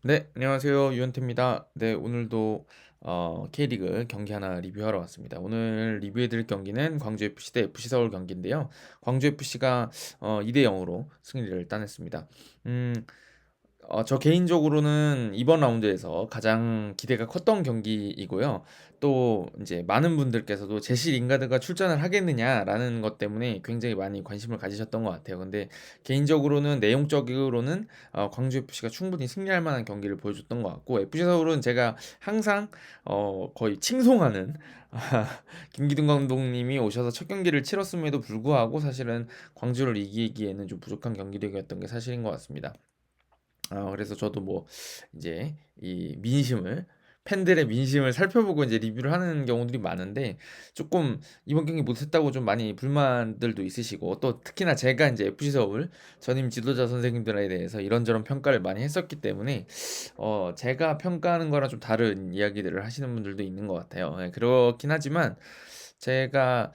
네, 안녕하세요. 유현태입니다. 네, 오늘도 K리그 경기 하나 리뷰하러 왔습니다. 오늘 리뷰해드릴 경기는 광주 FC 대 FC 서울 경기인데요. 광주 FC가 2대 0으로 승리를 따냈습니다. 음, 저 개인적으로는 이번 라운드에서 가장 기대가 컸던 경기이고요. 또 이제 많은 분들께서도 제시 링가드가 출전을 하겠느냐라는 것 때문에 굉장히 많이 관심을 가지셨던 것 같아요. 근데 개인적으로는 내용적으로는 광주 FC가 충분히 승리할 만한 경기를 보여줬던 것 같고, FC 서울은 제가 항상 거의 칭송하는 김기둥 감독님이 오셔서 첫 경기를 치렀음에도 불구하고 사실은 광주를 이기기에는 좀 부족한 경기력이었던 게 사실인 것 같습니다. 그래서 저도 뭐 이제 이 민심을 팬들의 민심을 살펴보고 이제 리뷰를 하는 경우들이 많은데, 조금 이번 경기 못했다고 좀 많이 불만들도 있으시고, 또 특히나 제가 이제 FC 서울 전임 지도자 선생님들에 대해서 이런저런 평가를 많이 했었기 때문에 제가 평가하는 거랑 좀 다른 이야기들을 하시는 분들도 있는 것 같아요. 예, 그렇긴 하지만 제가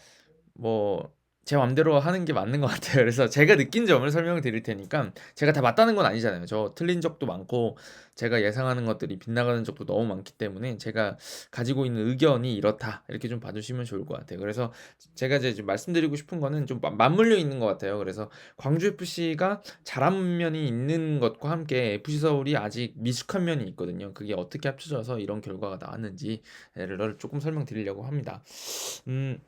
뭐 제 맘대로 하는 게 맞는 것 같아요. 그래서 제가 느낀 점을 설명을 드릴 테니까, 제가 다 맞다는 건 아니잖아요. 저 틀린 적도 많고 제가 예상하는 것들이 빗나가는 적도 너무 많기 때문에, 제가 가지고 있는 의견이 이렇다 이렇게 좀 봐주시면 좋을 것 같아요. 그래서 제가 이제 좀 말씀드리고 싶은 거는 좀 맞물려 있는 것 같아요. 그래서 광주 FC가 잘한 면이 있는 것과 함께 FC 서울이 아직 미숙한 면이 있거든요. 그게 어떻게 합쳐져서 이런 결과가 나왔는지를 조금 설명드리려고 합니다. 음,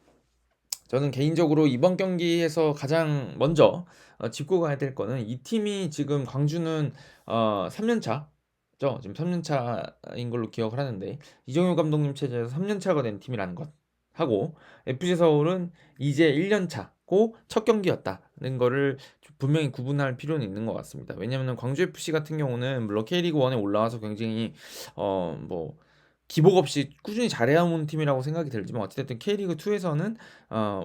저는 개인적으로 이번 경기에서 가장 먼저 짚고 가야 될 거는, 이 팀이 지금 광주는 3년 차죠. 지금 3년 차인 걸로 기억을 하는데, 이정효 감독님 체제에서 3년 차가 된 팀이라는 것 하고, FC 서울은 이제 1년 차고 첫 경기였다는 거를 분명히 구분할 필요는 있는 것 같습니다. 왜냐하면 광주 FC 같은 경우는 물론 K리그 1에 올라와서 굉장히 뭐 기복 없이 꾸준히 잘해온 팀이라고 생각이 들지만, 어찌됐든 K리그 2에서는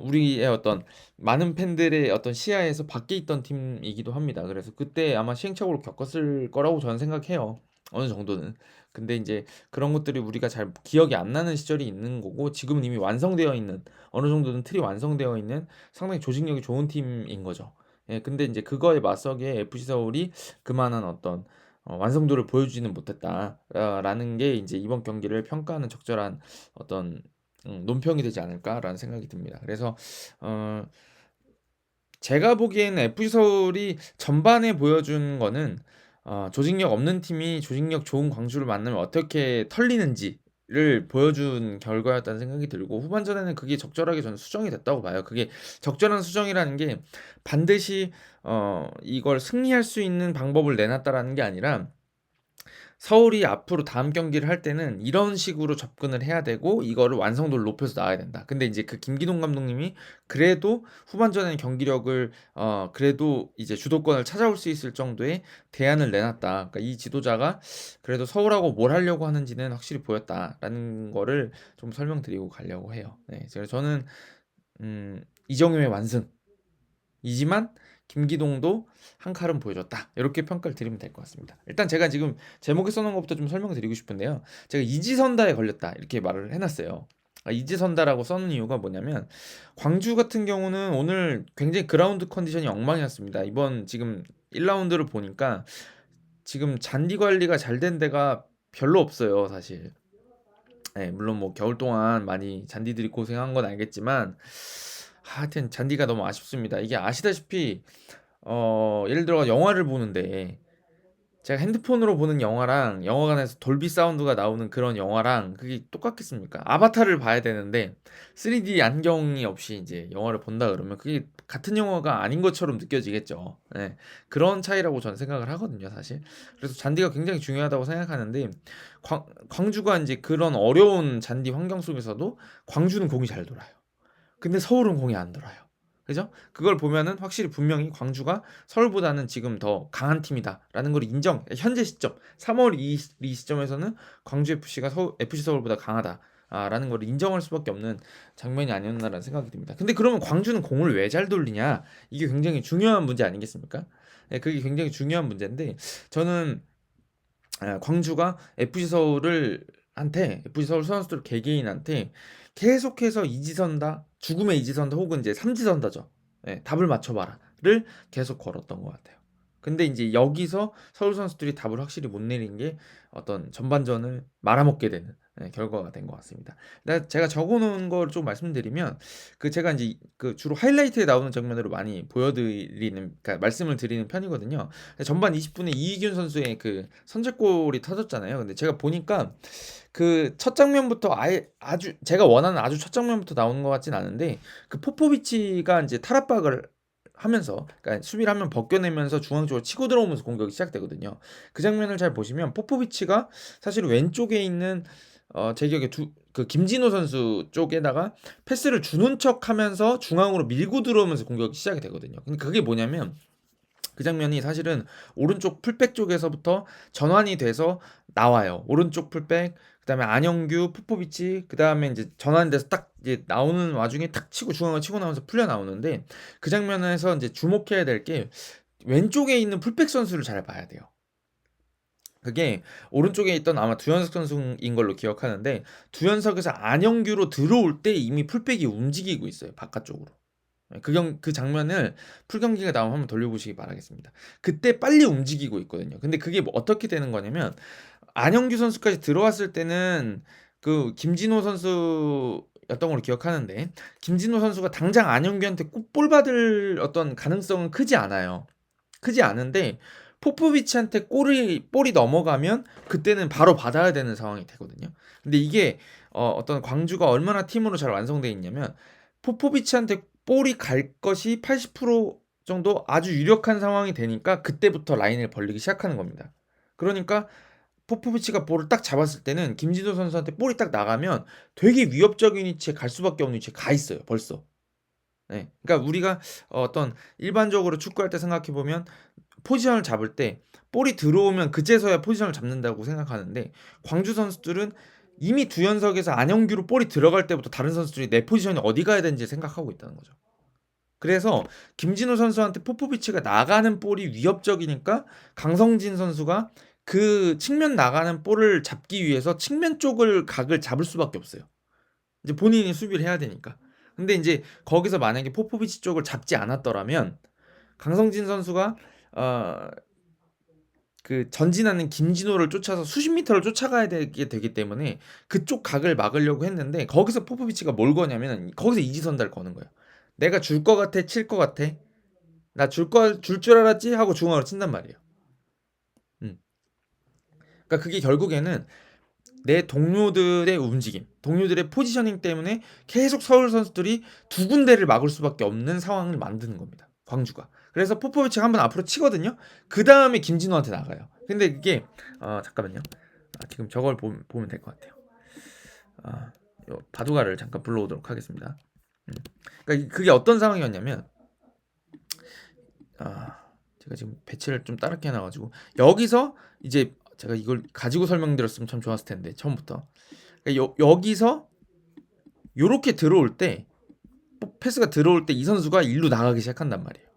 우리의 어떤 많은 팬들의 어떤 시야에서 밖에 있던 팀이기도 합니다. 그래서 그때 아마 시행착오를 겪었을 거라고 저는 생각해요. 어느 정도는. 근데 이제 그런 것들이 우리가 잘 기억이 안 나는 시절이 있는 거고, 지금은 이미 완성되어 있는, 어느 정도는 틀이 완성되어 있는 상당히 조직력이 좋은 팀인 거죠. 예, 근데 이제 그거에 맞서기에 FC 서울이 그만한 어떤 완성도를 보여주지는 못했다라는 게 이제 이번 경기를 평가하는 적절한 어떤 논평이 되지 않을까라는 생각이 듭니다. 그래서 어, 제가 보기에는 FC 서울이 전반에 보여준 거는, 조직력 없는 팀이 조직력 좋은 광주를 만나면 어떻게 털리는지를 보여준 결과였다는 생각이 들고, 후반전에는 그게 적절하게 저는 수정이 됐다고 봐요. 그게 적절한 수정이라는 게 반드시 이걸 승리할 수 있는 방법을 내놨다라는 게 아니라, 서울이 앞으로 다음 경기를 할 때는 이런 식으로 접근을 해야 되고 이거를 완성도를 높여서 나가야 된다. 근데 이제 그 김기동 감독님이 그래도 후반전에 경기력을 그래도 이제 주도권을 찾아올 수 있을 정도의 대안을 내놨다. 그러니까 이 지도자가 그래도 서울하고 뭘 하려고 하는지는 확실히 보였다라는 거를 좀 설명드리고 가려고 해요. 네, 그래서 저는 이정효의 완승이지만 김기동도 한 칼은 보여줬다, 이렇게 평가를 드리면 될 것 같습니다. 일단 제가 지금 제목에 써놓은 것부터 좀 설명드리고 싶은데요. 제가 이지선다에 걸렸다 이렇게 말을 해놨어요. 이지선다라고 써놓은 이유가 뭐냐면, 광주 같은 경우는 오늘 굉장히 그라운드 컨디션이 엉망이었습니다. 이번 지금 1라운드를 보니까 지금 잔디 관리가 잘 된 데가 별로 없어요, 사실. 네, 물론 뭐 겨울 동안 많이 잔디들이 고생한 건 알겠지만, 하여튼 잔디가 너무 아쉽습니다. 이게 아시다시피 예를 들어 영화를 보는데, 제가 핸드폰으로 보는 영화랑 영화관에서 돌비 사운드가 나오는 그런 영화랑 그게 똑같겠습니까? 아바타를 봐야 되는데 3D 안경이 없이 이제 영화를 본다 그러면 그게 같은 영화가 아닌 것처럼 느껴지겠죠. 네, 그런 차이라고 저는 생각을 하거든요, 사실. 그래서 잔디가 굉장히 중요하다고 생각하는데, 광주가 이제 그런 어려운 잔디 환경 속에서도 광주는 공이 잘 돌아요. 근데 서울은 공이 안 돌아요. 그죠? 그걸 보면은 확실히 분명히 광주가 서울보다는 지금 더 강한 팀이다라는 걸 현재 시점 3월 이 시점에서는 광주 FC가 FC 서울보다 강하다. 라는 걸 인정할 수밖에 없는 장면이 아니었나라는 생각이 듭니다. 근데 그러면 광주는 공을 왜 잘 돌리냐? 이게 굉장히 중요한 문제 아니겠습니까? 네, 그게 굉장히 중요한 문제인데, 저는 광주가 FC 서울 선수들 개개인한테 계속해서 이지선다, 죽음의 이지선다, 혹은 이제 삼지선다죠. 예, 답을 맞춰봐라를 계속 걸었던 것 같아요. 근데 인제 여기서 서울 선수들이 답을 확실히 못 내린 게 어떤 전반전을 말아먹게 되는 결과가 된 것 같습니다. 제가 적어 놓은 걸 좀 말씀드리면 제가 인제 주로 하이라이트에 나오는 장면으로 많이 보여드리는, 그러니까 말씀을 드리는 편이거든요. 전반 20 분에 이희균 선수의 선제골이 터졌잖아요. 근데 제가 보니까 첫 장면부터 아주 제가 원하는 아주 첫 장면부터 나오는 것 같진 않은데, 포포비치가 인제 탈압박을 하면서, 그러니까 수비를 한 명 벗겨내면서 중앙 쪽으로 치고 들어오면서 공격이 시작되거든요. 그 장면을 잘 보시면 포포비치가 사실 왼쪽에 있는 제 기억에 김진호 선수 쪽에다가 패스를 주는 척하면서 중앙으로 밀고 들어오면서 공격이 시작이 되거든요. 근데 그게 뭐냐면, 그 장면이 사실은 오른쪽 풀백 쪽에서부터 전환이 돼서 나와요. 오른쪽 풀백, 그다음에 안영규, 포포비치, 그다음에 이제 전환돼서 딱 이제 나오는 와중에 탁 치고 중앙을 치고 나오면서 풀려 나오는데, 그 장면에서 이제 주목해야 될 게 왼쪽에 있는 풀백 선수를 잘 봐야 돼요. 그게 오른쪽에 있던 아마 두현석 선수인 걸로 기억하는데, 두현석에서 안영규로 들어올 때 이미 풀백이 움직이고 있어요, 바깥쪽으로. 그 장면을 풀경기가 나오면 한번 돌려보시기 바라겠습니다. 그때 빨리 움직이고 있거든요. 근데 그게 뭐 어떻게 되는 거냐면, 안영규 선수까지 들어왔을 때는 김진호 선수였던 걸로 기억하는데, 김진호 선수가 당장 안영규한테 볼 받을 어떤 가능성은 크지 않아요. 크지 않은데 포포비치한테 볼이 넘어가면 그때는 바로 받아야 되는 상황이 되거든요. 근데 이게 어떤 광주가 얼마나 팀으로 잘 완성되어 있냐면, 포포비치한테 볼이 갈 것이 80% 정도 아주 유력한 상황이 되니까 그때부터 라인을 벌리기 시작하는 겁니다. 그러니까 포포비치가 볼을 딱 잡았을 때는 김진호 선수한테 볼이 딱 나가면 되게 위협적인 위치에 갈 수밖에 없는 위치에 가 있어요, 벌써. 네. 그러니까 우리가 어떤 일반적으로 축구할 때 생각해 보면, 포지션을 잡을 때 볼이 들어오면 그제서야 포지션을 잡는다고 생각하는데, 광주 선수들은 이미 두현석에서 안영규로 볼이 들어갈 때부터 다른 선수들이 내 포지션이 어디 가야 되는지 생각하고 있다는 거죠. 그래서 김진우 선수한테 포포비치가 나가는 볼이 위협적이니까 강성진 선수가 그 측면 나가는 볼을 잡기 위해서 측면 쪽을 각을 잡을 수밖에 없어요. 이제 본인이 수비를 해야 되니까. 근데 이제 거기서 만약에 포포비치 쪽을 잡지 않았더라면 강성진 선수가 어 전진하는 김진호를 쫓아서 수십 미터를 쫓아가야 되기 때문에 그쪽 각을 막으려고 했는데, 거기서 포포비치가 뭘 거냐면 거기서 이지선다를 거는 거예요. "내가 줄 것 같아, 칠 것 같아. 나 줄 알았지?" 하고 중앙으로 친단 말이에요. 음. 그러니까 그게 결국에는 내 동료들의 움직임, 동료들의 포지셔닝 때문에 계속 서울 선수들이 두 군데를 막을 수밖에 없는 상황을 만드는 겁니다, 광주가. 그래서 포포비치가 한번 앞으로 치거든요. 그다음에 김진호한테 나가요. 근데 이게 잠깐만요. 지금 저걸 보면 될 것 같아요. 요 바둑알을 잠깐 불러오도록 하겠습니다. 그러니까 그게 어떤 상황이었냐면, 제가 지금 배치를 좀 다르게 해놔 가지고 여기서 이제 제가 이걸 가지고 설명드렸으면 참 좋았을 텐데, 처음부터. 그러니까 여기서 요렇게 들어올 때, 패스가 들어올 때 이 선수가 일루 나가기 시작한단 말이에요.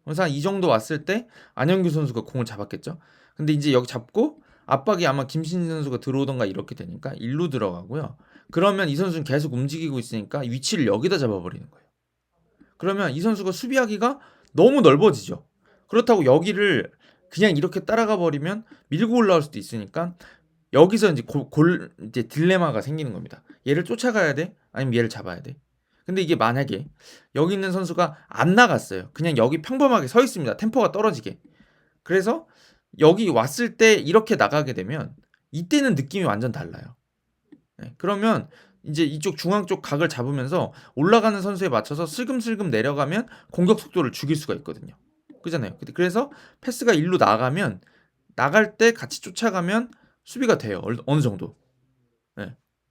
그래서 한 이 정도 왔을 때 안영규 선수가 공을 잡았겠죠. 근데 이제 여기 잡고 압박이 아마 김신진 선수가 들어오던가 이렇게 되니까 일루 들어가고요. 그러면 이 선수는 계속 움직이고 있으니까 위치를 여기다 잡아버리는 거예요. 그러면 이 선수가 수비하기가 너무 넓어지죠. 그렇다고 여기를 그냥 이렇게 따라가 버리면 밀고 올라올 수도 있으니까, 여기서 이제 딜레마가 생기는 겁니다. 얘를 쫓아가야 돼? 아니면 얘를 잡아야 돼? 근데 이게 만약에 여기 있는 선수가 안 나갔어요. 그냥 여기 평범하게 서 있습니다, 템포가 떨어지게. 그래서 여기 왔을 때 이렇게 나가게 되면 이때는 느낌이 완전 달라요. 그러면 이제 이쪽 중앙 쪽 각을 잡으면서 올라가는 선수에 맞춰서 슬금슬금 내려가면 공격 속도를 죽일 수가 있거든요. 그잖아요. 그래서 패스가 일로 나가면, 나갈 때 같이 쫓아가면 수비가 돼요, 어느 정도.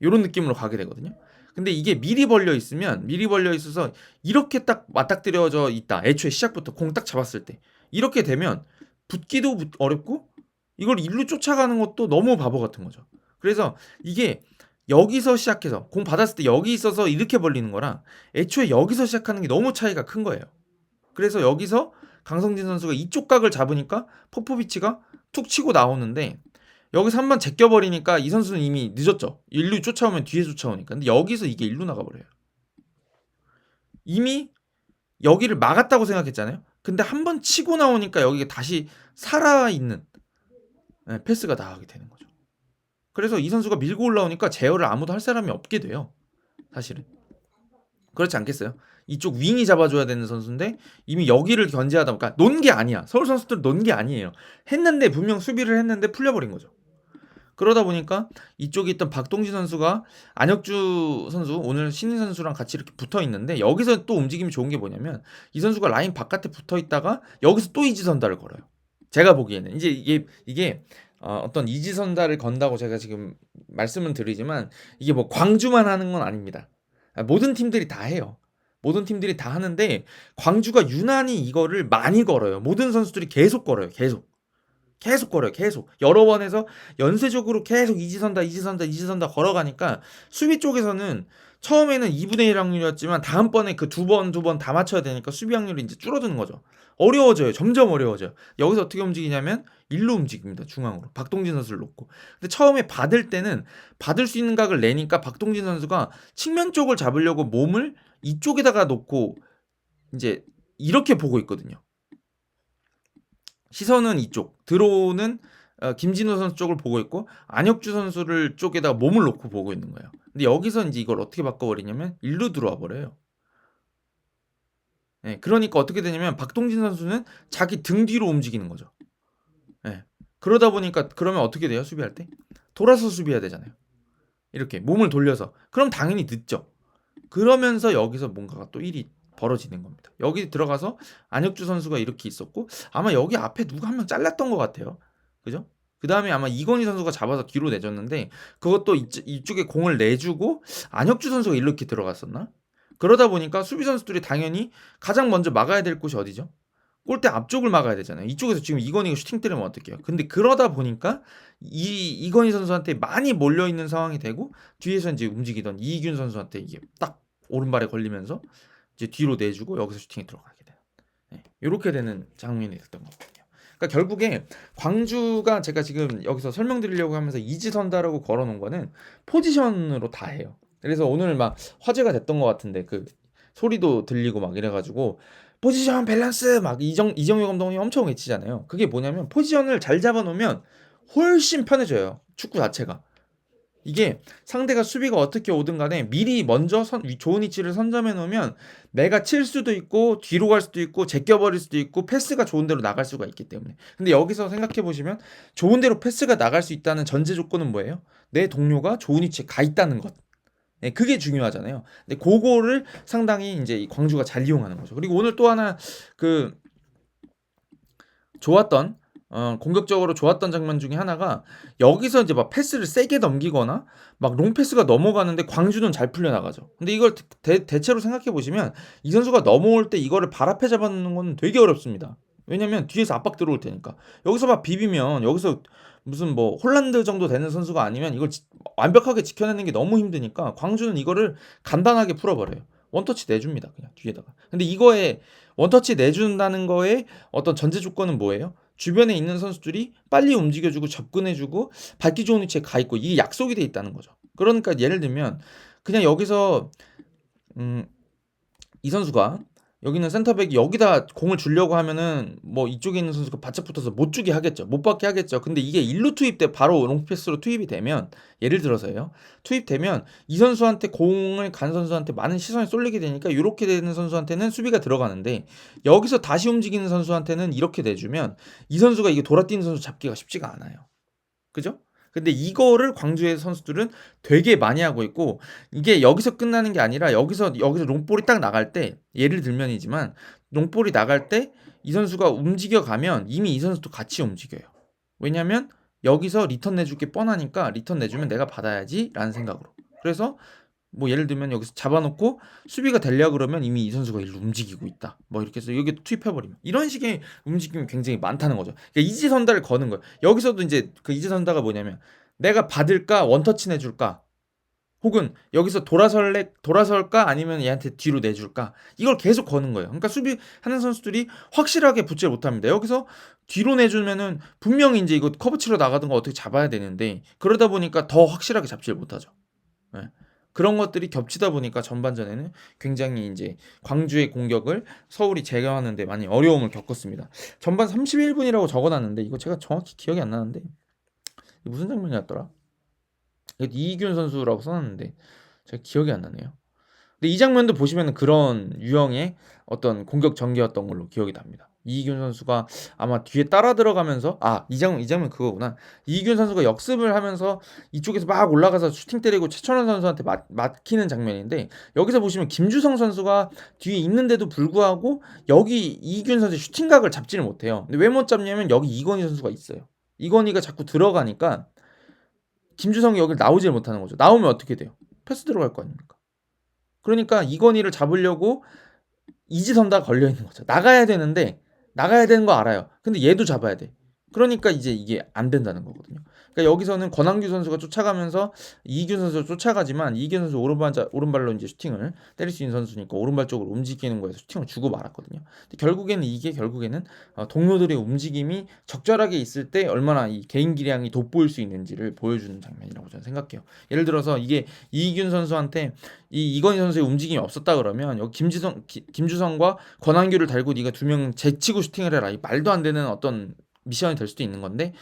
요런 느낌으로 가게 되거든요. 근데 이게 미리 벌려 있어서 이렇게 딱 맞닥뜨려져 있다, 애초에 시작부터 공 딱 잡았을 때 이렇게 되면 붙기도 어렵고, 이걸 일로 쫓아가는 것도 너무 바보 같은 거죠. 그래서 이게 여기서 시작해서 공 받았을 때 여기 있어서 이렇게 벌리는 거랑 애초에 여기서 시작하는 게 너무 차이가 큰 거예요. 그래서 여기서 강성진 선수가 이쪽 각을 잡으니까 포포비치가 툭 치고 나오는데, 여기서 한번 제껴버리니까 이 선수는 이미 늦었죠. 일루 쫓아오면 뒤에 쫓아오니까. 근데 여기서 이게 일루 나가버려요. 이미 여기를 막았다고 생각했잖아요. 근데 한 번 치고 나오니까 여기가 다시 살아있는 패스가 나가게 되는 거죠. 그래서 이 선수가 밀고 올라오니까 제어를 아무도 할 사람이 없게 돼요, 사실은. 그렇지 않겠어요? 이쪽 윙이 잡아줘야 되는 선수인데 이미 여기를 견제하다 보니까 논 게 아니야. 서울 선수들은 논 게 아니에요. 했는데 분명 수비를 했는데 풀려버린 거죠. 그러다 보니까 이쪽에 있던 박동진 선수가 안혁주 선수 오늘 신인 선수랑 같이 이렇게 붙어 있는데 여기서 또 움직임이 좋은 게 뭐냐면 이 선수가 라인 바깥에 붙어 있다가 여기서 또 이지선다를 걸어요. 제가 보기에는 이제 이게 어떤 이지선다를 건다고 제가 지금 말씀은 드리지만 이게 뭐 광주만 하는 건 아닙니다. 모든 팀들이 다 해요. 모든 팀들이 다 하는데 광주가 유난히 이거를 많이 걸어요. 모든 선수들이 계속 걸어요. 계속 걸어요. 계속 여러 번 해서 연쇄적으로 계속 이지선다 걸어가니까 수비 쪽에서는 처음에는 2분의 1 확률이었지만 다음번에 그 두 번 다 맞춰야 되니까 수비 확률이 이제 줄어드는 거죠. 어려워져요. 점점 어려워져요. 여기서 어떻게 움직이냐면 일로 움직입니다. 중앙으로 박동진 선수를 놓고. 근데 처음에 받을 때는 받을 수 있는 각을 내니까 박동진 선수가 측면 쪽을 잡으려고 몸을 이쪽에다가 놓고 이제 이렇게 보고 있거든요. 시선은 이쪽, 드로우는 김진호 선수 쪽을 보고 있고 안혁주 선수를 쪽에다가 몸을 놓고 보고 있는 거예요. 근데 여기서 이제 이걸 어떻게 바꿔버리냐면 일로 들어와 버려요. 네, 그러니까 어떻게 되냐면 박동진 선수는 자기 등 뒤로 움직이는 거죠. 네. 그러다 보니까 그러면 어떻게 돼요? 수비할 때 돌아서 수비해야 되잖아요. 이렇게 몸을 돌려서 그럼 당연히 늦죠. 그러면서 여기서 뭔가가 또 일이 벌어지는 겁니다. 여기 들어가서 안혁주 선수가 이렇게 있었고 아마 여기 앞에 누가 한 명 잘랐던 것 같아요. 그죠? 그 다음에 아마 이건희 선수가 잡아서 뒤로 내줬는데 그것도 이쪽에 공을 내주고 안혁주 선수가 이렇게 들어갔었나? 그러다 보니까 수비 선수들이 당연히 가장 먼저 막아야 될 곳이 어디죠? 골대 앞쪽을 막아야 되잖아요. 이쪽에서 지금 이건희가 슈팅 때리면 어떡해요? 근데 그러다 보니까 이건희 선수한테 많이 몰려 있는 상황이 되고 뒤에서 이제 움직이던 이균 선수한테 이게 딱 오른발에 걸리면서 이제 뒤로 내주고 여기서 슈팅이 들어가게 돼요. 네, 이렇게 되는 장면이 됐던 거거든요. 그러니까 결국에 광주가 제가 지금 여기서 설명드리려고 하면서 이지선다라고 걸어놓은 거는 포지션으로 다 해요. 그래서 오늘 막 화제가 됐던 것 같은데 그 소리도 들리고 막 이래가지고 포지션 밸런스 막 이정효 감독이 엄청 외치잖아요. 그게 뭐냐면 포지션을 잘 잡아놓으면 훨씬 편해져요. 축구 자체가. 이게 상대가 수비가 어떻게 오든 간에 미리 먼저 좋은 위치를 선점해 놓으면 내가 칠 수도 있고 뒤로 갈 수도 있고 제껴버릴 수도 있고 패스가 좋은 데로 나갈 수가 있기 때문에. 근데 여기서 생각해 보시면 좋은 데로 패스가 나갈 수 있다는 전제 조건은 뭐예요? 내 동료가 좋은 위치에 가 있다는 것. 네, 그게 중요하잖아요. 근데 그거를 상당히 이제 이 광주가 잘 이용하는 거죠. 그리고 오늘 또 하나 그 좋았던 공격적으로 좋았던 장면 중에 하나가 여기서 이제 막 패스를 세게 넘기거나 막 롱패스가 넘어가는데 광주는 잘 풀려나가죠. 근데 이걸 대체로 생각해 보시면 이 선수가 넘어올 때 이거를 발 앞에 잡아놓는 건 되게 어렵습니다. 왜냐면 뒤에서 압박 들어올 테니까. 여기서 막 비비면 여기서 무슨 뭐 홀란드 정도 되는 선수가 아니면 이걸 완벽하게 지켜내는 게 너무 힘드니까 광주는 이거를 간단하게 풀어버려요. 원터치 내줍니다. 그냥 뒤에다가. 근데 이거에 원터치 내준다는 거에 어떤 전제 조건은 뭐예요? 주변에 있는 선수들이 빨리 움직여주고 접근해주고 밟기 좋은 위치에 가 있고 이게 약속이 돼 있다는 거죠. 그러니까 예를 들면 그냥 여기서 이 선수가 여기는 센터백이 여기다 공을 주려고 하면은 뭐 이쪽에 있는 선수가 바짝 붙어서 못 주게 하겠죠. 못 받게 하겠죠. 근데 이게 일루 투입돼 바로 롱패스로 투입이 되면 예를 들어서요. 투입되면 이 선수한테 공을 간 선수한테 많은 시선이 쏠리게 되니까 이렇게 되는 선수한테는 수비가 들어가는데 여기서 다시 움직이는 선수한테는 이렇게 내주면 이 선수가 이게 돌아뛰는 선수 잡기가 쉽지가 않아요. 그죠? 근데 이거를 광주의 선수들은 되게 많이 하고 있고 이게 여기서 끝나는 게 아니라 여기서 롱볼이 딱 나갈 때 예를 들면이지만 롱볼이 나갈 때 이 선수가 움직여 가면 이미 이 선수도 같이 움직여요. 왜냐면 여기서 리턴 내줄 게 뻔하니까 리턴 내주면 내가 받아야지라는 생각으로. 그래서 뭐 예를 들면 여기서 잡아놓고 수비가 되려 그러면 이미 이 선수가 일로 움직이고 있다. 뭐 이렇게 해서 여기 투입해버리면 이런 식의 움직임이 굉장히 많다는 거죠. 그러니까 이지선다를 거는 거예요. 여기서도 이제 그 이지선다가 뭐냐면 내가 받을까 원터치 내줄까 혹은 여기서 돌아설까 아니면 얘한테 뒤로 내줄까 이걸 계속 거는 거예요. 그러니까 수비하는 선수들이 확실하게 붙지 못합니다. 여기서 뒤로 내주면은 분명히 이제 이거 커브 치러 나가던 거 어떻게 잡아야 되는데 그러다 보니까 더 확실하게 잡지를 못하죠. 네. 그런 것들이 겹치다 보니까 전반전에는 굉장히 이제 광주의 공격을 서울이 제어하는 데 많이 어려움을 겪었습니다. 전반 31분이라고 적어놨는데 이거 제가 정확히 기억이 안 나는데 무슨 장면이었더라? 이거 이기균 선수라고 써놨는데 제가 기억이 안 나네요. 근데 이 장면도 보시면은 그런 유형의 어떤 공격 전개였던 걸로 기억이 납니다. 이기균 선수가 아마 뒤에 따라 들어가면서 이 장면 그거구나. 이기균 선수가 역습을 하면서 이쪽에서 막 올라가서 슈팅 때리고 최철원 선수한테 막히는 장면인데 여기서 보시면 김주성 선수가 뒤에 있는데도 불구하고 여기 이기균 선수의 슈팅각을 잡지를 못해요. 근데 왜 못 잡냐면 여기 이건희 선수가 있어요. 이건희가 자꾸 들어가니까 김주성이 여기 나오질 못하는 거죠. 나오면 어떻게 돼요? 패스 들어갈 거 아닙니까? 그러니까 이건희를 잡으려고 이지선다 걸려 있는 거죠. 나가야 되는데 나가야 되는 거 알아요. 근데 얘도 잡아야 돼. 그러니까 이제 이게 안 된다는 거거든요. 그러니까 여기서는 권한규 선수가 쫓아가면서 이기균 선수가 쫓아가지만 이기균 선수 오른발로 이제 슈팅을 때릴 수 있는 선수니까 오른발 쪽으로 움직이는 거에서 슈팅을 주고 말았거든요. 근데 결국에는 동료들의 움직임이 적절하게 있을 때 얼마나 이 개인 기량이 돋보일 수 있는지를 보여주는 장면이라고 저는 생각해요. 예를 들어서 이게 이기균 선수한테 이건희 선수의 움직임이 없었다 그러면 여기 김주성과 권한규를 달고 네가 두 명 제치고 슈팅을 해라. 이 말도 안 되는 어떤 미션이 될 수도 있는 건데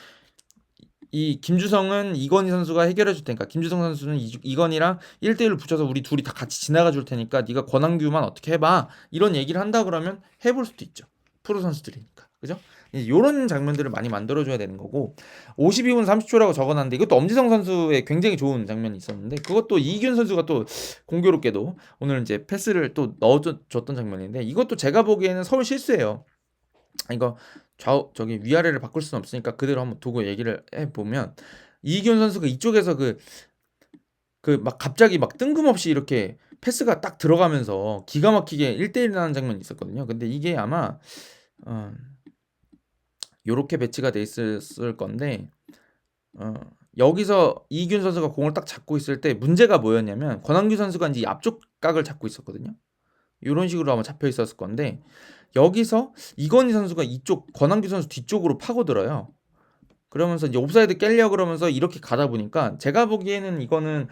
이 김주성은 이건희 선수가 해결해 줄 테니까 김주성 선수는 이건희랑 1대1로 붙여서 우리 둘이 다 같이 지나가 줄 테니까 네가 권한규만 어떻게 해봐 이런 얘기를 한다 그러면 해볼 수도 있죠. 프로 선수들이니까 그죠? 이런 장면들을 많이 만들어줘야 되는 거고 52분 30초라고 적어놨는데 이것도 엄지성 선수의 굉장히 좋은 장면이 있었는데 그것도 이균 선수가 또 공교롭게도 오늘 이제 패스를 또 넣어줬던 장면인데 이것도 제가 보기에는 서울 실수예요. 이거 저기 위아래를 바꿀 수는 없으니까 그대로 한번 두고 얘기를 해보면 이기훈 선수가 이쪽에서 막 갑자기 막 뜬금없이 이렇게 패스가 딱 들어가면서 기가 막히게 1대1 나는 장면이 있었거든요. 근데 이게 아마 요렇게 배치가 돼 있을 건데 여기서 이기훈 선수가 공을 딱 잡고 있을 때 문제가 뭐였냐면 권한규 선수가 이제 앞쪽 각을 잡고 있었거든요. 이런 식으로 아마 잡혀 있었을 건데 여기서 이건희 선수가 이쪽 권한규 선수 뒤쪽으로 파고들어요. 그러면서 이제 옵사이드 깰려 그러면서 이렇게 가다 보니까 제가 보기에는 이거는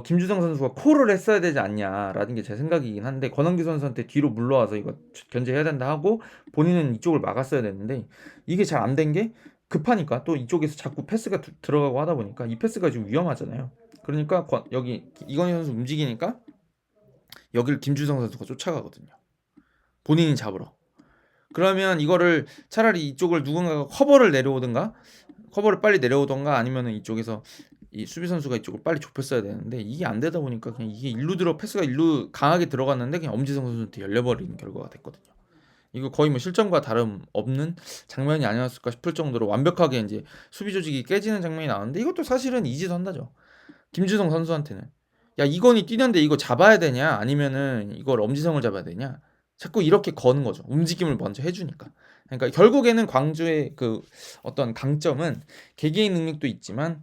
김주성 선수가 콜을 했어야 되지 않냐라는 게 제 생각이긴 한데 권한규 선수한테 뒤로 물러와서 이거 견제해야 된다 하고 본인은 이쪽을 막았어야 되는데 이게 잘 안 된 게 급하니까 또 이쪽에서 자꾸 패스가 들어가고 하다 보니까 이 패스가 좀 위험하잖아요. 그러니까 여기 이건희 선수 움직이니까 여기를 김주성 선수가 쫓아가거든요. 본인이 잡으러. 그러면 이거를 차라리 이쪽을 누군가가 커버를 빨리 내려오던가 아니면은 이쪽에서 이 수비 선수가 이쪽을 빨리 좁혔어야 되는데 이게 안 되다 보니까 그냥 이게 패스가 일루 강하게 들어갔는데 그냥 엄지성 선수한테 열려버리는 결과가 됐거든요. 이거 거의 뭐 실점과 다름 없는 장면이 아니었을까 싶을 정도로 완벽하게 이제 수비 조직이 깨지는 장면이 나왔는데 이것도 사실은 이지선다죠. 김주성 선수한테는 야 이건이 뛰는데 이거 잡아야 되냐 아니면은 이걸 엄지성을 잡아야 되냐 자꾸 이렇게 거는 거죠. 움직임을 먼저 해주니까. 그러니까 결국에는 광주의 그 어떤 강점은 개개인 능력도 있지만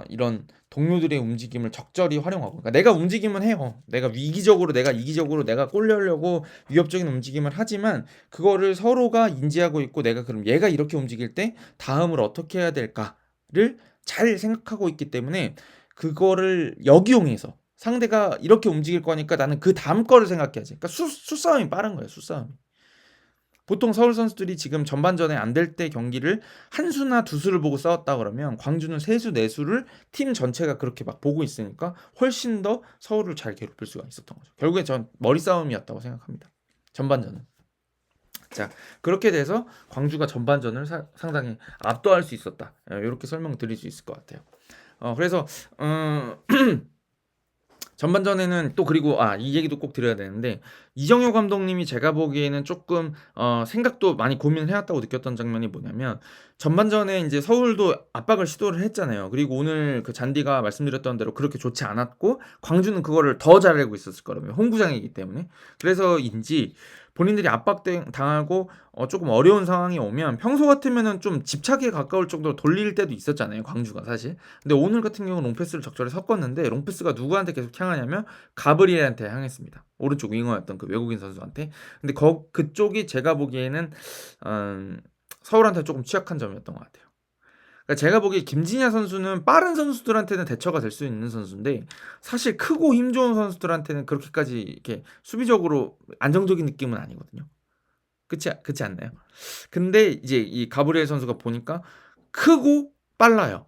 이런 동료들의 움직임을 적절히 활용하고 그러니까 내가 움직임은 해요. 내가 이기적으로 내가 골 넣으려고 위협적인 움직임을 하지만 그거를 서로가 인지하고 있고 내가 그럼 얘가 이렇게 움직일 때 다음을 어떻게 해야 될까를 잘 생각하고 있기 때문에 그거를 역이용해서 상대가 이렇게 움직일 거니까 나는 그 다음 거를 생각해야지. 그러니까 수싸움이 빠른 거예요. 수싸움이. 보통 서울 선수들이 지금 전반전에 안 될 때 경기를 한 수나 두 수를 보고 싸웠다 그러면 광주는 세 수, 네 수를 팀 전체가 그렇게 막 보고 있으니까 훨씬 더 서울을 잘 괴롭힐 수가 있었던 거죠. 결국에 전 머리 싸움이었다고 생각합니다. 전반전은. 자, 그렇게 돼서 광주가 전반전을 상당히 압도할 수 있었다. 이렇게 설명드릴 수 있을 것 같아요. 그래서 전반전에는 또 그리고 이 얘기도 꼭 드려야 되는데 이정효 감독님이 제가 보기에는 조금 생각도 많이 고민을 해왔다고 느꼈던 장면이 뭐냐면 전반전에 이제 서울도 압박을 시도를 했잖아요. 그리고 오늘 그 잔디가 말씀드렸던 대로 그렇게 좋지 않았고 광주는 그거를 더 잘하고 있었을 거라고요. 홈구장이기 때문에. 그래서인지 본인들이 압박당하고 조금 어려운 상황이 오면 평소 같으면은 좀 집착에 가까울 정도로 돌릴 때도 있었잖아요. 광주가 사실. 근데 오늘 같은 경우는 롱패스를 적절히 섞었는데 롱패스가 누구한테 계속 향하냐면 가브리엘한테 향했습니다. 오른쪽 윙어였던 그 외국인 선수한테. 근데 그쪽이 제가 보기에는 서울한테 조금 취약한 점이었던 것 같아요. 그러니까 제가 보기에 김진야 선수는 빠른 선수들한테는 대처가 될 수 있는 선수인데 사실 크고 힘 좋은 선수들한테는 그렇게까지 이렇게 수비적으로 안정적인 느낌은 아니거든요. 그렇지 않나요? 근데 이제 이 가브리엘 선수가 보니까 크고 빨라요.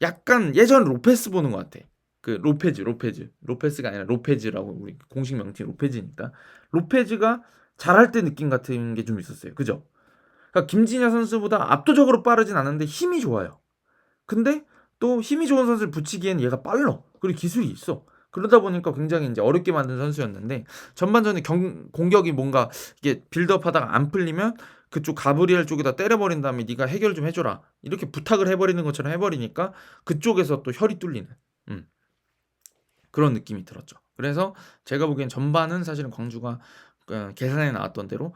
약간 예전 로페스 보는 것 같아. 그 로페스가 아니라 로페즈라고 우리 공식 명칭 로페즈니까 로페즈가 잘할 때 느낌 같은 게 좀 있었어요. 그죠? 그러니까 김진야 선수보다 압도적으로 빠르진 않은데 힘이 좋아요. 근데 또 힘이 좋은 선수를 붙이기에는 얘가 빨라. 그리고 기술이 있어. 그러다 보니까 굉장히 이제 어렵게 만든 선수였는데 전반전에 공격이 뭔가 이게 빌드업하다가 안 풀리면 그쪽 가브리엘 쪽에다 때려버린 다음에 네가 해결 좀 해줘라 이렇게 부탁을 해버리는 것처럼 해버리니까 그쪽에서 또 혈이 뚫리는 음, 그런 느낌이 들었죠. 그래서 제가 보기엔 전반은 사실은 광주가 계산에 나왔던 대로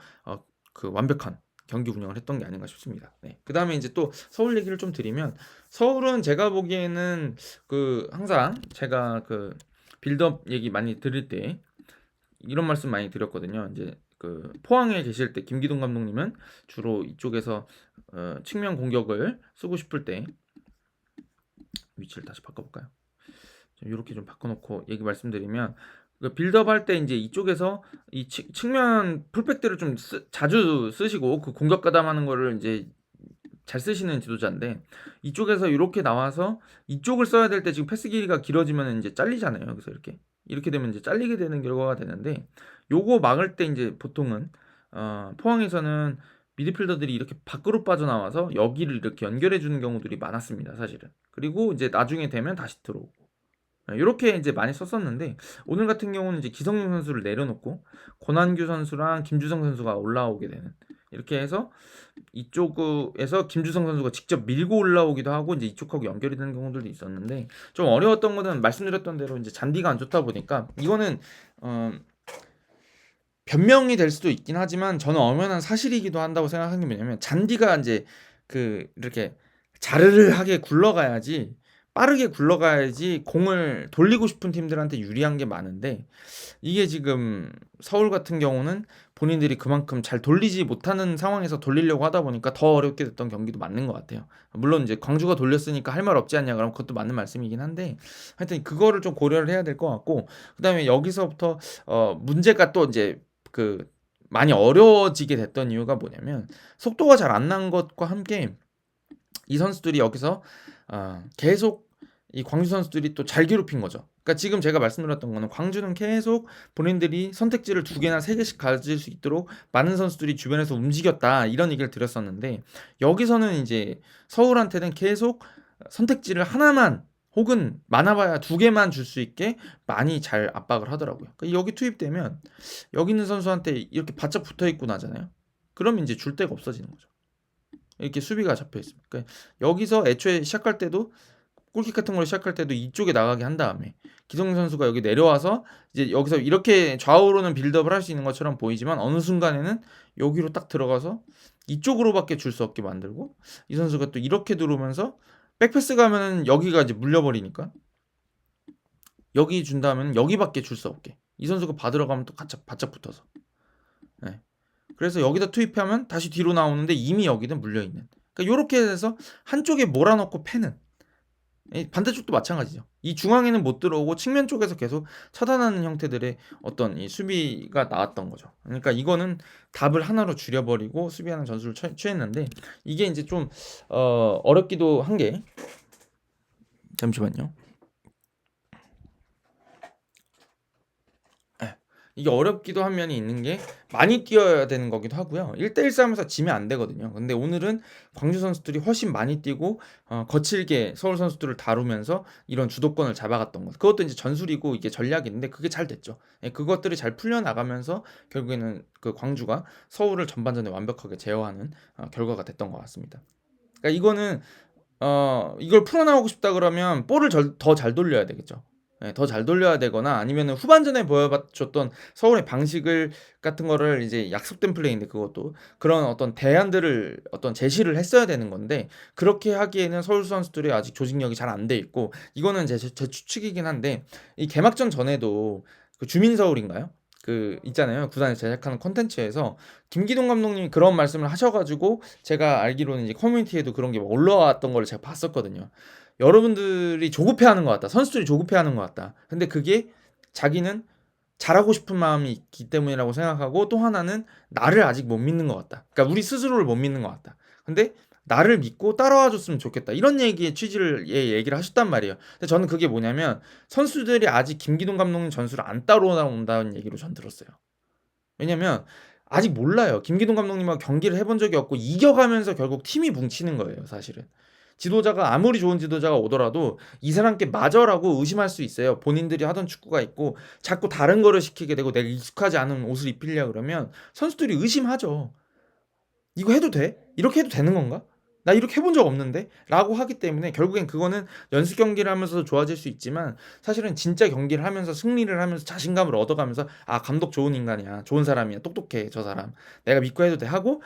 그 완벽한 경기 운영을 했던 게 아닌가 싶습니다. 네. 그 다음에 이제 또 서울 얘기를 좀 드리면 서울은 제가 보기에는 그 항상 제가 그 빌드업 얘기 많이 들을 때 이런 말씀 많이 드렸거든요. 이제 그 포항에 계실 때 김기동 감독님은 주로 이쪽에서 측면 공격을 쓰고 싶을 때 위치를 다시 바꿔볼까요? 이렇게 좀 바꿔놓고 얘기 말씀드리면 그 빌드업 할 때 이제 이쪽에서 이 측면 풀백들을 좀 자주 쓰시고 그 공격 가담하는 거를 이제 잘 쓰시는 지도자인데 이쪽에서 이렇게 나와서 이쪽을 써야 될 때 지금 패스 길이가 길어지면 이제 잘리잖아요. 그래서 이렇게 되면 이제 잘리게 되는 결과가 되는데 요거 막을 때 이제 보통은 포항에서는 미드필더들이 이렇게 밖으로 빠져나와서 여기를 이렇게 연결해 주는 경우들이 많았습니다. 사실은. 그리고 이제 나중에 되면 다시 들어오고 이렇게 이제 많이 썼었는데 오늘 같은 경우는 이제 기성용 선수를 내려놓고 권한규 선수랑 김주성 선수가 올라오게 되는 이렇게 해서 이쪽에서 김주성 선수가 직접 밀고 올라오기도 하고 이제 이쪽하고 연결이 되는 경우들도 있었는데 좀 어려웠던 거는 말씀드렸던 대로 이제 잔디가 안 좋다 보니까 이거는 변명이 될 수도 있긴 하지만 저는 엄연한 사실이기도 한다고 생각하는 게 뭐냐면 잔디가 이제 그 이렇게 자르르하게 굴러가야지 빠르게 굴러가야지 공을 돌리고 싶은 팀들한테 유리한 게 많은데 이게 지금 서울 같은 경우는 본인들이 그만큼 잘 돌리지 못하는 상황에서 돌리려고 하다 보니까 더 어렵게 됐던 경기도 맞는 것 같아요. 물론 이제 광주가 돌렸으니까 할 말 없지 않냐 그러면 그것도 맞는 말씀이긴 한데 하여튼 그거를 좀 고려를 해야 될 것 같고 그다음에 여기서부터 문제가 또 이제 그 많이 어려워지게 됐던 이유가 뭐냐면 속도가 잘 안 난 것과 함께 이 선수들이 여기서 계속 이 광주 선수들이 또 잘 괴롭힌 거죠. 그러니까 지금 제가 말씀드렸던 거는 광주는 계속 본인들이 선택지를 2개나 3개씩 가질 수 있도록 많은 선수들이 주변에서 움직였다 이런 얘기를 드렸었는데 여기서는 이제 서울한테는 계속 선택지를 하나만 혹은 많아봐야 2개만 줄 수 있게 많이 잘 압박을 하더라고요. 그러니까 여기 투입되면 여기 있는 선수한테 이렇게 바짝 붙어 있고 나잖아요. 그러면 이제 줄 데가 없어지는 거죠. 이렇게 수비가 잡혀 있습니다. 그러니까 여기서 애초에 시작할 때도 골킥 같은 걸 시작할 때도 이쪽에 나가게 한 다음에 기성 선수가 여기 내려와서 이제 여기서 이렇게 좌우로는 빌드업을 할 수 있는 것처럼 보이지만 어느 순간에는 여기로 딱 들어가서 이쪽으로밖에 줄 수 없게 만들고 이 선수가 또 이렇게 들어오면서 백패스 가면은 여기가 이제 물려버리니까 여기 준 다음에는 여기밖에 줄 수 없게 이 선수가 받으러 가면 또 바짝 붙어서 네. 그래서 여기다 투입하면 다시 뒤로 나오는데 이미 여기는 물려있는 그러니까 이렇게 해서 한쪽에 몰아넣고 패는 반대쪽도 마찬가지죠. 이 중앙에는 못 들어오고 측면 쪽에서 계속 차단하는 형태들의 어떤 이 수비가 나왔던 거죠. 그러니까 이거는 답을 하나로 줄여버리고 수비하는 전술을 취했는데 이게 이제 좀 어렵기도 한 게 잠시만요. 이게 어렵기도 한 면이 있는 게 많이 뛰어야 되는 거기도 하고요. 1대1 싸움에서 지면 안 되거든요. 근데 오늘은 광주 선수들이 훨씬 많이 뛰고 거칠게 서울 선수들을 다루면서 이런 주도권을 잡아갔던 것. 그것도 이제 전술이고 이게 전략인데 그게 잘 됐죠. 예, 그것들이 잘 풀려나가면서 결국에는 그 광주가 서울을 전반전에 완벽하게 제어하는 결과가 됐던 것 같습니다. 그러니까 이거는 이걸 풀어나오고 싶다 그러면 볼을 더 잘 돌려야 되겠죠. 예, 더 잘 돌려야 되거나 아니면은 후반전에 보여줬던 서울의 방식을 같은 거를 이제 약속된 플레이인데 그것도 그런 어떤 대안들을 어떤 제시를 했어야 되는 건데 그렇게 하기에는 서울 선수들이 아직 조직력이 잘 안 돼 있고 이거는 제 추측이긴 한데 이 개막전 전에도 그 주민서울인가요? 그 있잖아요. 구단에서 제작하는 콘텐츠에서 김기동 감독님이 그런 말씀을 하셔 가지고 제가 알기로는 이제 커뮤니티에도 그런 게 막 올라왔던 거를 제가 봤었거든요. "여러분들이 조급해하는 것 같다. 선수들이 조급해하는 것 같다." 근데 그게 자기는 잘하고 싶은 마음이 있기 때문이라고 생각하고, 또 하나는 나를 아직 못 믿는 것 같다. 그러니까 우리 스스로를 못 믿는 것 같다. 근데 나를 믿고 따라와 줬으면 좋겠다. 이런 얘기의 취지를 얘기를 하셨단 말이에요. 근데 저는 그게 뭐냐면, 선수들이 아직 김기동 감독님 전술을 안 따라온다는 얘기로 전 들었어요. 왜냐면 아직 몰라요. 김기동 감독님하고 경기를 해본 적이 없고 이겨가면서 결국 팀이 뭉치는 거예요, 사실은. 지도자가 아무리 좋은 지도자가 오더라도 이 사람께 맞아라고 의심할 수 있어요. 본인들이 하던 축구가 있고 자꾸 다른 거를 시키게 되고 내가 익숙하지 않은 옷을 입히려 그러면 선수들이 의심하죠. 이거 해도 돼? 이렇게 해도 되는 건가? 나 이렇게 해본 적 없는데? 라고 하기 때문에 결국엔 그거는 연습 경기를 하면서 좋아질 수 있지만, 사실은 진짜 경기를 하면서 승리를 하면서 자신감을 얻어가면서 아, 감독 좋은 인간이야, 좋은 사람이야, 똑똑해 저 사람, 내가 믿고 해도 돼 하고,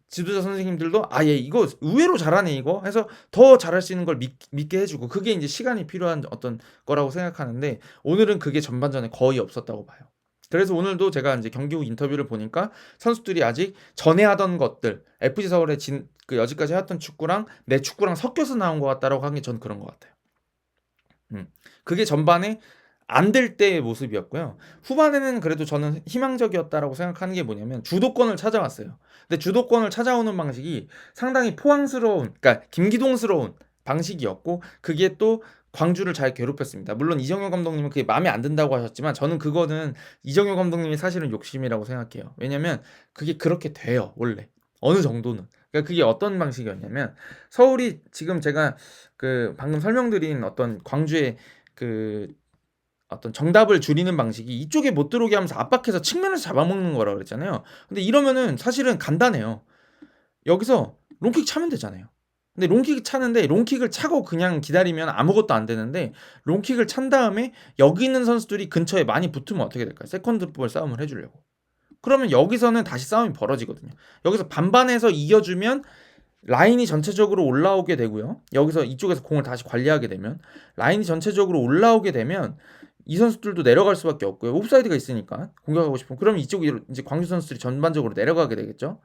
지도자 선생님들도 아, 얘 이거 의외로 잘하네 이거 해서 더 잘할 수 있는 걸 믿게 해주고, 그게 이제 시간이 필요한 어떤 거라고 생각하는데, 오늘은 그게 전반전에 거의 없었다고 봐요. 그래서 오늘도 제가 이제 경기 후 인터뷰를 보니까 선수들이 아직 전에 하던 것들, FC 서울의 그 여지까지 했던 축구랑 내 축구랑 섞여서 나온 것 같다라고 하는 게 전 그런 것 같아요. 그게 전반에 안 될 때의 모습이었고요. 후반에는 그래도 저는 희망적이었다라고 생각하는 게 뭐냐면, 주도권을 찾아왔어요. 근데 주도권을 찾아오는 방식이 상당히 포항스러운, 그러니까 김기동스러운 방식이었고, 그게 또 광주를 잘 괴롭혔습니다. 물론 이정효 감독님은 그게 마음에 안 든다고 하셨지만, 저는 그거는 이정효 감독님이 사실은 욕심이라고 생각해요. 왜냐면 그게 그렇게 돼요, 원래. 어느 정도는. 그러니까 그게 어떤 방식이었냐면, 서울이 지금 제가 그 방금 설명드린 어떤 광주의 그 어떤 정답을 줄이는 방식이 이쪽에 못 들어오게 하면서 압박해서 측면에서 잡아먹는 거라 그랬잖아요. 근데 이러면은 사실은 간단해요. 여기서 롱킥 차면 되잖아요. 근데 롱킥 차는데, 롱킥을 차고 그냥 기다리면 아무것도 안 되는데, 롱킥을 찬 다음에 여기 있는 선수들이 근처에 많이 붙으면 어떻게 될까요? 세컨드 볼 싸움을 해주려고. 그러면 여기서는 다시 싸움이 벌어지거든요. 여기서 반반해서 이겨주면 라인이 전체적으로 올라오게 되고요. 여기서 이쪽에서 공을 다시 관리하게 되면 라인이 전체적으로 올라오게 되면 이 선수들도 내려갈 수밖에 없고요. 옵사이드가 있으니까 공격하고 싶으면, 그럼 이쪽이 이제 광주 선수들이 전반적으로 내려가게 되겠죠.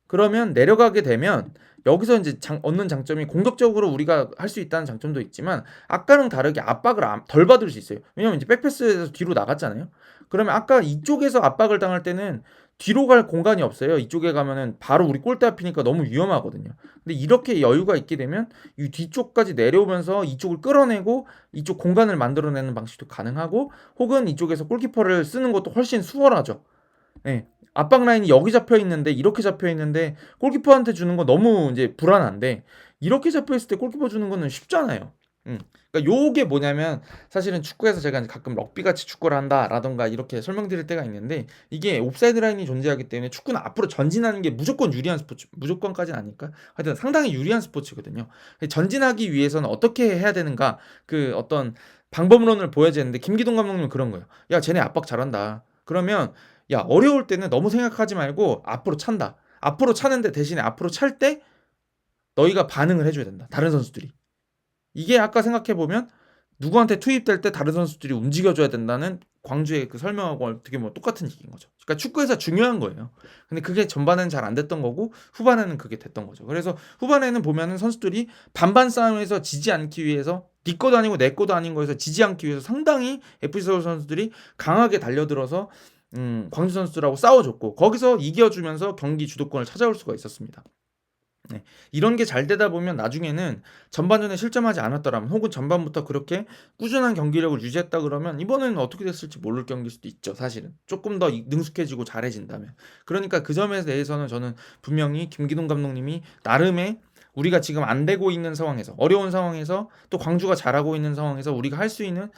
그러면 내려가게 되면 여기서 이제 얻는 장점이, 공격적으로 우리가 할 수 있다는 장점도 있지만 아까랑 다르게 압박을 덜 받을 수 있어요. 왜냐면 이제 백패스에서 뒤로 나갔잖아요. 그러면 아까 이쪽에서 압박을 당할 때는 뒤로 갈 공간이 없어요. 이쪽에 가면은 바로 우리 골대 앞이니까 너무 위험하거든요. 근데 이렇게 여유가 있게 되면 이 뒤쪽까지 내려오면서 이쪽을 끌어내고 이쪽 공간을 만들어내는 방식도 가능하고, 혹은 이쪽에서 골키퍼를 쓰는 것도 훨씬 수월하죠. 네. 압박 라인이 여기 잡혀 있는데, 이렇게 잡혀 있는데 골키퍼한테 주는 거 너무 이제 불안한데, 이렇게 잡혀 있을 때 골키퍼 주는 거는 쉽잖아요. 그러니까 요게 뭐냐면, 사실은 축구에서 제가 이제 가끔 럭비 같이 축구를 한다라던가 이렇게 설명드릴 때가 있는데, 이게 옵사이드 라인이 존재하기 때문에 축구는 앞으로 전진하는 게 무조건 유리한 스포츠, 무조건까지는 아닐까? 하여튼 상당히 유리한 스포츠거든요. 전진하기 위해서는 어떻게 해야 되는가, 그 어떤 방법론을 보여야 되는데, 김기동 감독님은 그런 거예요. 야, 쟤네 압박 잘한다. 그러면 야, 어려울 때는 너무 생각하지 말고 앞으로 찬다. 앞으로 차는데 대신에 앞으로 찰 때 너희가 반응을 해줘야 된다. 다른 선수들이. 이게 아까 생각해보면 누구한테 투입될 때 다른 선수들이 움직여줘야 된다는 광주의 그 설명하고 어떻게 보면 똑같은 얘기인 거죠. 그러니까 축구에서 중요한 거예요. 근데 그게 전반에는 잘 안 됐던 거고 후반에는 그게 됐던 거죠. 그래서 후반에는 보면은 선수들이 반반 싸움에서 지지 않기 위해서, 네 것도 아니고 내 것도 아닌 거에서 지지 않기 위해서 상당히 FC 서울 선수들이 강하게 달려들어서 광주 선수들하고 싸워줬고, 거기서 이겨주면서 경기 주도권을 찾아올 수가 있었습니다. 네. 이런 게 잘 되다 보면 나중에는 전반전에 실점하지 않았더라면, 혹은 전반부터 그렇게 꾸준한 경기력을 유지했다 그러면 이번에는 어떻게 됐을지 모를 경기일 수도 있죠. 사실은 조금 더 능숙해지고 잘해진다면. 그러니까 그 점에 대해서는 저는 분명히 김기동 감독님이 나름의, 우리가 지금 안 되고 있는 상황에서, 어려운 상황에서, 또 광주가 잘하고 있는 상황에서 우리가 할 수 있는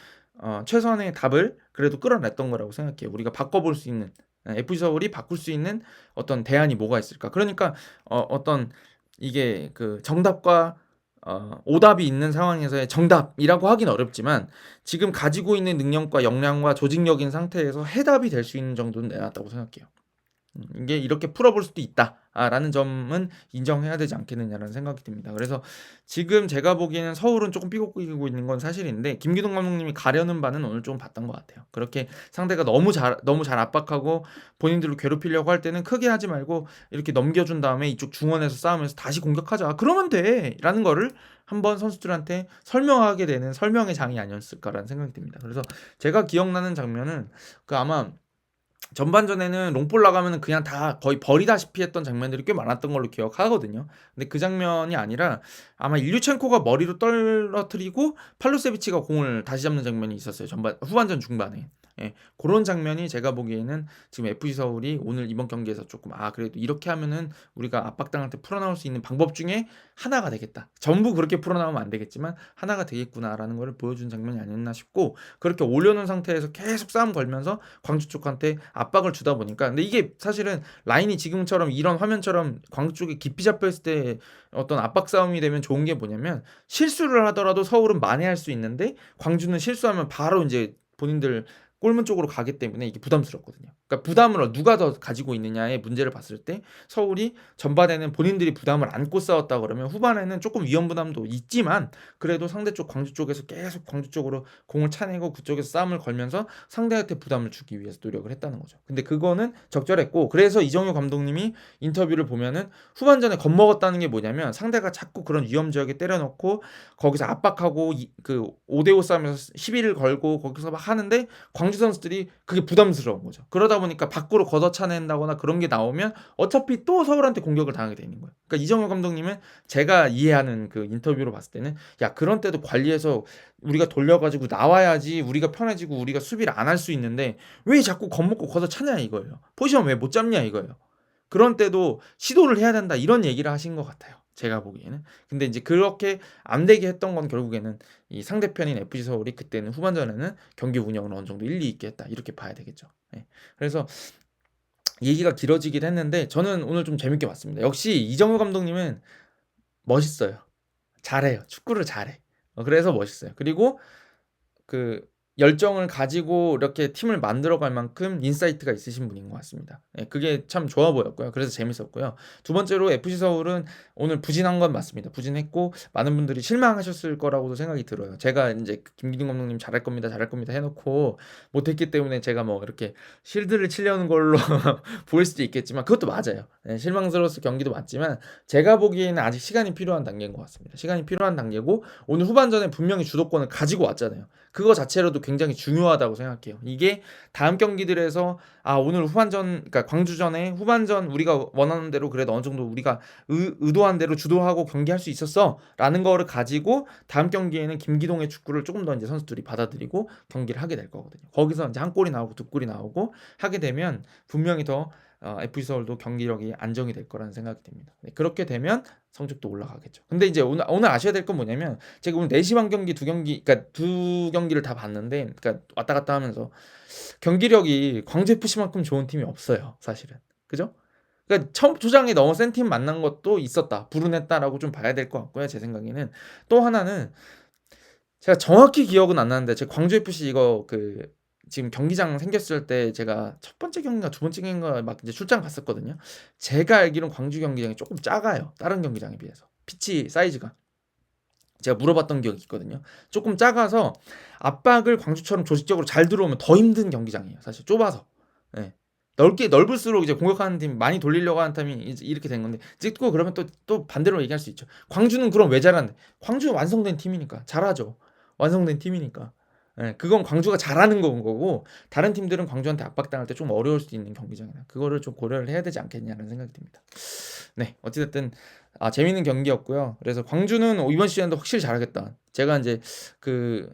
최선의 답을 그래도 끌어냈던 거라고 생각해요. 우리가 바꿔볼 수 있는, FC 서울이 바꿀 수 있는 어떤 대안이 뭐가 있을까. 그러니까 어떤 이게 그 정답과 오답이 있는 상황에서의 정답이라고 하긴 어렵지만, 지금 가지고 있는 능력과 역량과 조직력인 상태에서 해답이 될 수 있는 정도는 내놨다고 생각해요. 이게 이렇게 풀어볼 수도 있다. 라는 점은 인정해야 되지 않겠느냐라는 생각이 듭니다. 그래서 지금 제가 보기에는 서울은 조금 삐걱삐고 있는 건 사실인데 김기동 감독님이 가려는 바는 오늘 좀 봤던 것 같아요. 그렇게 상대가 너무 잘 압박하고 본인들을 괴롭히려고 할 때는 크게 하지 말고 이렇게 넘겨준 다음에 이쪽 중원에서 싸우면서 다시 공격하자. 그러면 돼. 라는 거를 한번 선수들한테 설명하게 되는 설명의 장이 아니었을까라는 생각이 듭니다. 그래서 제가 기억나는 장면은 그 아마 전반전에는 롱볼 나가면은 그냥 다 거의 버리다시피 했던 장면들이 꽤 많았던 걸로 기억하거든요. 근데 그 장면이 아니라 아마 일류첸코가 머리로 떨어뜨리고 팔로세비치가 공을 다시 잡는 장면이 있었어요. 후반전 중반에. 예. 고런 장면이 제가 보기에는 지금 FC 서울이 오늘 이번 경기에서 조금 그래도 이렇게 하면은 우리가 압박당할 때 풀어나올 수 있는 방법 중에 하나가 되겠다. 전부 그렇게 풀어나오면 안 되겠지만 하나가 되겠구나라는 거를 보여준 장면이 아니었나 싶고 그렇게 올려놓은 상태에서 계속 싸움 걸면서 광주 쪽한테 압박을 주다 보니까 근데 이게 사실은 라인이 지금처럼 이런 화면처럼 광주 쪽에 깊이 잡혀있을 때 어떤 압박 싸움이 되면 좋은 게 뭐냐면 실수를 하더라도 서울은 만회할 수 있는데 광주는 실수하면 바로 이제 본인들 골문 쪽으로 가기 때문에 이게 부담스럽거든요. 그러니까 부담을 누가 더 가지고 있느냐의 문제를 봤을 때 서울이 전반에는 본인들이 부담을 안고 싸웠다 그러면 후반에는 조금 위험 부담도 있지만 그래도 상대 쪽 광주 쪽에서 계속 광주 쪽으로 공을 차내고 그쪽에서 싸움을 걸면서 상대한테 부담을 주기 위해서 노력을 했다는 거죠. 근데 그거는 적절했고 그래서 이정효 감독님이 인터뷰를 보면은 후반전에 겁먹었다는 게 뭐냐면 상대가 자꾸 그런 위험 지역에 때려넣고 거기서 압박하고 그 5대5 싸움에서 시비를 걸고 거기서 막 하는데 광주 선수들이 그게 부담스러운 거죠. 그러다 보니까 밖으로 걷어차낸다거나 그런 게 나오면 어차피 또 서울한테 공격을 당하게 되는 거예요. 그러니까 이정효 감독님은 제가 이해하는 그 인터뷰로 봤을 때는 야 그런 때도 관리해서 우리가 돌려가지고 나와야지 우리가 편해지고 우리가 수비를 안 할 수 있는데 왜 자꾸 겁먹고 걷어차냐 이거예요. 포지션 왜 못 잡냐 이거예요. 그런 때도 시도를 해야 된다 이런 얘기를 하신 것 같아요. 제가 보기에는. 근데 이제 그렇게 안 되게 했던 건 결국에는 이 상대편인 FC 서울이 그때는 후반전에는 경기 운영을 어느 정도 일리 있게 했다 이렇게 봐야 되겠죠. 네. 그래서 얘기가 길어지긴 했는데 저는 오늘 좀 재밌게 봤습니다. 역시 이정효 감독님은 멋있어요. 잘해요. 축구를 잘해. 그래서 멋있어요. 그리고 그 열정을 가지고 이렇게 팀을 만들어갈 만큼 인사이트가 있으신 분인 것 같습니다. 예, 그게 참 좋아 보였고요. 그래서 재밌었고요. 두 번째로 FC 서울은 오늘 부진한 건 맞습니다. 부진했고 많은 분들이 실망하셨을 거라고도 생각이 들어요. 제가 이제 김기동 감독님 잘할 겁니다 해놓고 못했기 때문에 제가 뭐 이렇게 실드를 치려는 걸로 보일 수도 있겠지만 그것도 맞아요. 예, 실망스러웠을 경기도 맞지만 제가 보기에는 아직 시간이 필요한 단계인 것 같습니다. 시간이 필요한 단계고 오늘 후반전에 분명히 주도권을 가지고 왔잖아요. 그거 자체로도 굉장히 중요하다고 생각해요. 이게 다음 경기들에서 오늘 후반전 그러니까 광주전에 후반전 우리가 원하는 대로 그래도 어느 정도 우리가 의도한 대로 주도하고 경기할 수 있었어라는 거를 가지고 다음 경기에는 김기동의 축구를 조금 더 이제 선수들이 받아들이고 경기를 하게 될 거거든요. 거기서 이제 한 골이 나오고 두 골이 나오고 하게 되면 분명히 더 FC 서울도 경기력이 안정이 될 거라는 생각이 듭니다. 네, 그렇게 되면 성적도 올라가겠죠. 근데 이제 오늘 아셔야 될 건 뭐냐면 제가 오늘 4시 반 경기 그러니까 두 경기를 다 봤는데 그러니까 왔다 갔다 하면서 경기력이 광주 FC만큼 좋은 팀이 없어요. 사실은. 그죠? 그러니까 처음 초장에 너무 센 팀 만난 것도 있었다. 불운했다라고 좀 봐야 될 것 같고요. 제 생각에는. 또 하나는 제가 정확히 기억은 안 나는데 제가 광주 FC 이거 지금 경기장 생겼을 때 제가 첫 번째 경기인가 두 번째 경기인가 막 이제 출장 갔었거든요. 제가 알기로는 광주 경기장이 조금 작아요. 다른 경기장에 비해서. 피치 사이즈가. 제가 물어봤던 기억이 있거든요. 조금 작아서 압박을 광주처럼 조직적으로 잘 들어오면 더 힘든 경기장이에요. 사실 좁아서. 예. 넓을수록 이제 공격하는 팀 많이 돌리려고 하는 팀이 이렇게 된 건데 이제 또 그러면 또 반대로 얘기할 수 있죠. 광주는 그럼 왜 잘하는데? 광주는 완성된 팀이니까 잘하죠. 완성된 팀이니까. 예, 그건 광주가 잘하는 거고 다른 팀들은 광주한테 압박당할 때 좀 어려울 수 있는 경기장이다. 그거를 좀 고려를 해야 되지 않겠냐는 생각이 듭니다. 네, 어찌됐든 재밌는 경기였고요. 그래서 광주는 이번 시즌도 확실히 잘하겠다. 제가 이제 그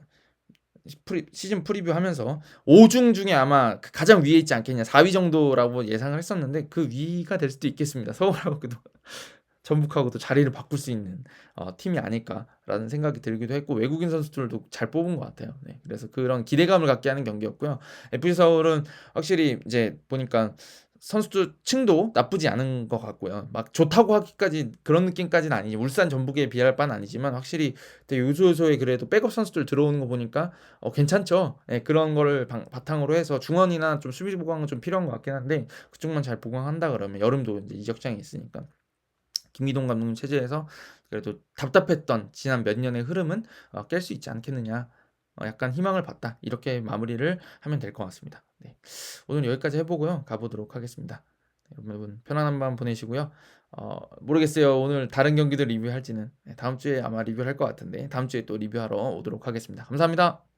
시즌 프리뷰 하면서 5중 중에 아마 가장 위에 있지 않겠냐 4위 정도라고 예상을 했었는데 그 위가 될 수도 있겠습니다. 서울하고도 전북하고도 자리를 바꿀 수 있는 팀이 아닐까라는 생각이 들기도 했고 외국인 선수들도 잘 뽑은 것 같아요. 네, 그래서 그런 기대감을 갖게 하는 경기였고요. FC 서울은 확실히 이제 보니까 선수 층도 나쁘지 않은 것 같고요. 막 좋다고 하기까지 그런 느낌까지는 아니지, 울산 전북에 비할 바는 아니지만 확실히 되게 요소요소에 그래도 백업 선수들 들어오는 거 보니까 괜찮죠. 예, 그런 거를 바탕으로 해서 중원이나 좀 수비 보강은 좀 필요한 것 같긴 한데, 그쪽만 잘 보강한다 그러면 여름도 이제 이적장이 있으니까 김기동 감독님 체제에서 그래도 답답했던 지난 몇 년의 흐름은 깰 수 있지 않겠느냐. 약간 희망을 봤다. 이렇게 마무리를 하면 될 것 같습니다. 네. 오늘 여기까지 해보고요. 가보도록 하겠습니다. 네, 여러분 편안한 밤 보내시고요. 모르겠어요. 오늘 다른 경기들 리뷰할지는. 네, 다음 주에 아마 리뷰할 것 같은데 다음 주에 또 리뷰하러 오도록 하겠습니다. 감사합니다.